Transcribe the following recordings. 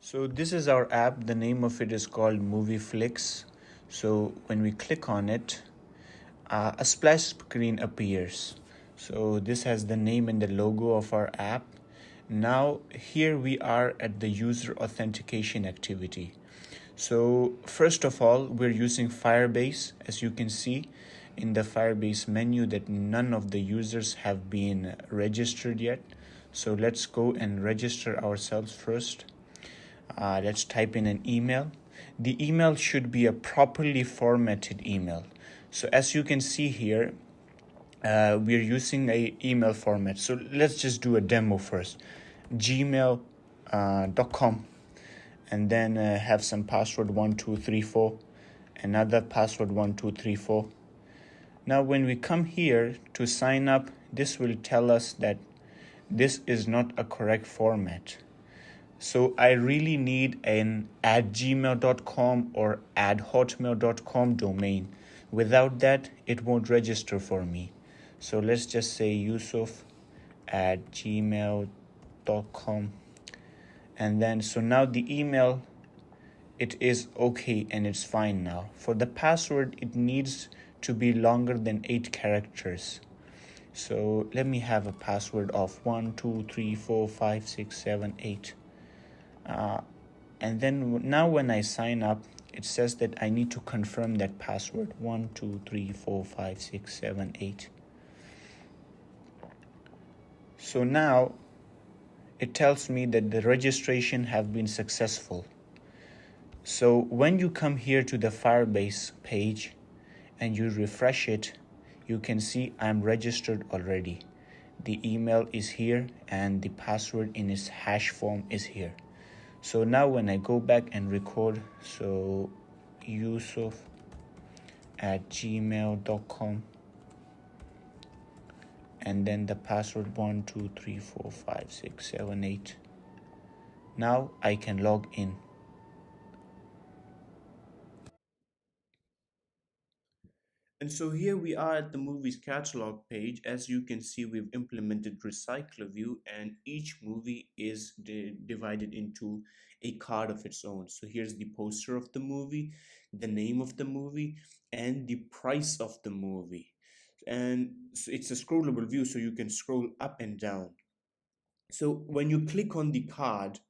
So this is our app. The name of it is called MovieFlix. So when we click on it, a splash screen appears. So this has the name and the logo of our app. Now here we are at the user authentication activity. So first of all, we're using Firebase. As you can see in the Firebase menu that none of the users have been registered yet. So let's go and register ourselves first. Let's type in an email. The email should be a properly formatted email. So as you can see here, we're using a email format. So let's just do a demo first. gmail.com and then have some password 1234, another password 1234. Now when we come here to sign up, this will tell us that this is not a correct format. So I really need an @gmail.com or @hotmail.com domain. Without that, it won't register for me. So let's just say yusuf@gmail.com. And then, so now the email, it is okay and it's fine now. For the password, it needs to be longer than 8 characters. So let me have a password of 1, 2, 3, 4, 5, 6, 7, 8. And then now when I sign up, it says that I need to confirm that password 1, 2, 3, 4, 5, 6, 7, 8. So now it tells me that the registration have been successful. So when you come here to the Firebase page and you refresh it, you can see I'm registered already. The email is here and the password in its hash form is here. So now when I go back and record, so yusuf@gmail.com and then the password 1, 2, 3, 4, 5, 6, 7, 8. Now I can log in. And so here we are at the movie's catalog page. As you can see, we've implemented Recycler View, and each movie is divided into a card of its own. So here's the poster of the movie, the name of the movie, and the price of the movie. And so it's a scrollable view, so you can scroll up and down. So when you click on the card,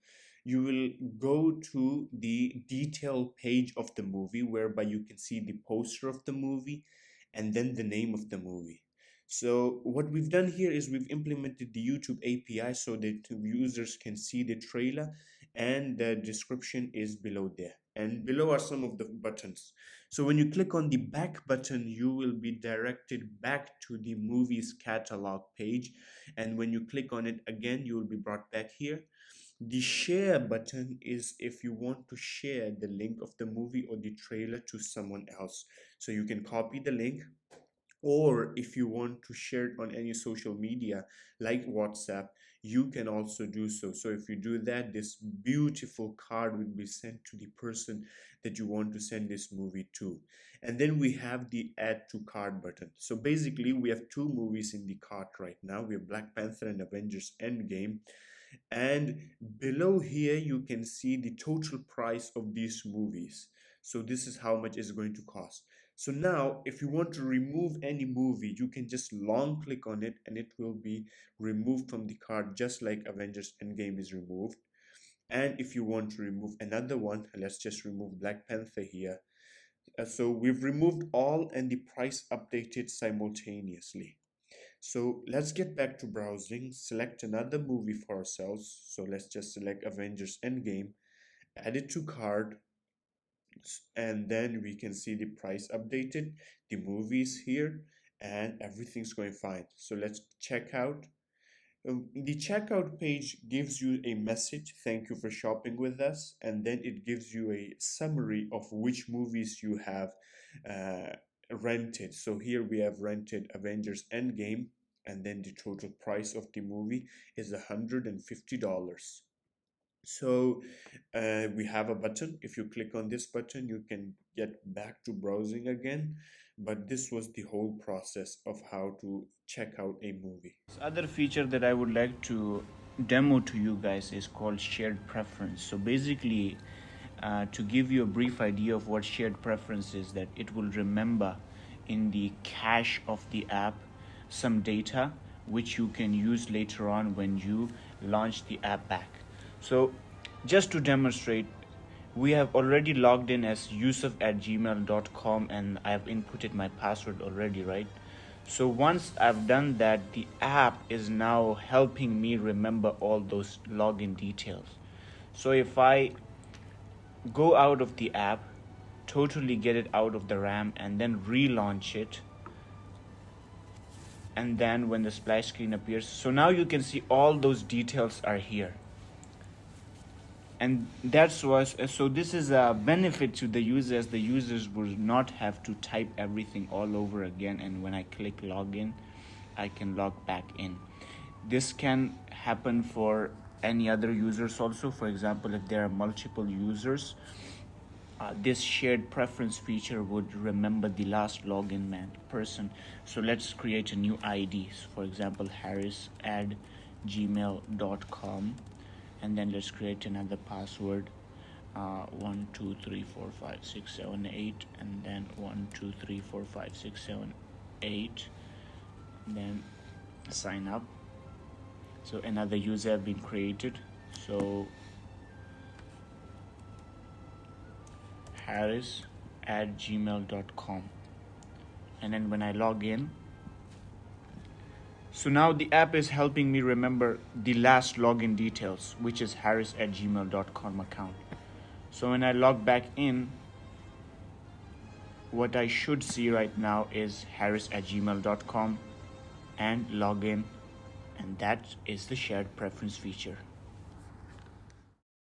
you will go to the detail page of the movie, whereby you can see the poster of the movie and then the name of the movie. So what we've done here is we've implemented the YouTube API so that users can see the trailer, and the description is below there. And below are some of the buttons. So when you click on the back button, you will be directed back to the movie's catalog page. And when you click on it again, you will be brought back here. The share button is if you want to share the link of the movie or the trailer to someone else. So you can copy the link, or if you want to share it on any social media like WhatsApp, you can also do so. So if you do that, this beautiful card will be sent to the person that you want to send this movie to. And then we have the add to cart button. So basically we have two movies in the cart right now. We have Black Panther and Avengers Endgame. And below here you can see the total price of these movies. So this is how much it's going to cost. So now if you want to remove any movie, you can just long click on it and it will be removed from the card, just like Avengers Endgame is removed. And if you want to remove another one, let's just remove Black Panther here. So we've removed all and the price updated simultaneously. So let's get back to browsing, select another movie for ourselves. So let's just select Avengers Endgame, add it to cart, and then we can see the price updated, the movies here, and everything's going fine. So let's check out. The checkout page gives you a message, thank you for shopping with us, and then it gives you a summary of which movies you have rented. So here we have rented Avengers Endgame, and then the total price of the movie is $150. So we have a button. If you click on this button, you can get back to browsing again. But this was the whole process of how to check out a movie. Other feature that I would like to demo to you guys is called shared preference. So basically, to give you a brief idea of what shared preference is, that it will remember in the cache of the app some data which you can use later on when you launch the app back. So just to demonstrate, we have already logged in as yusuf@gmail.com and I've inputted my password already, right? So once I've done that, the app is now helping me remember all those login details. So if I go out of the app, totally get it out of the RAM, and then relaunch it, and then when the splash screen appears, so now you can see all those details are here. And that's was so this is a benefit to the users. The users will not have to type everything all over again, and when I click login, I can log back in. This can happen for any other users also. For example, if there are multiple users, this shared preference feature would remember the last login person. So let's create a new ID. So for example, harris@gmail.com, and then let's create another password, 1234567 and then 1234567, then sign up. So another user have been created. So harris@gmail.com, and then when I log in, so now the app is helping me remember the last login details, which is harris@gmail.com account. So when I log back in, what I should see right now is harris@gmail.com and login, and that is the shared preference feature.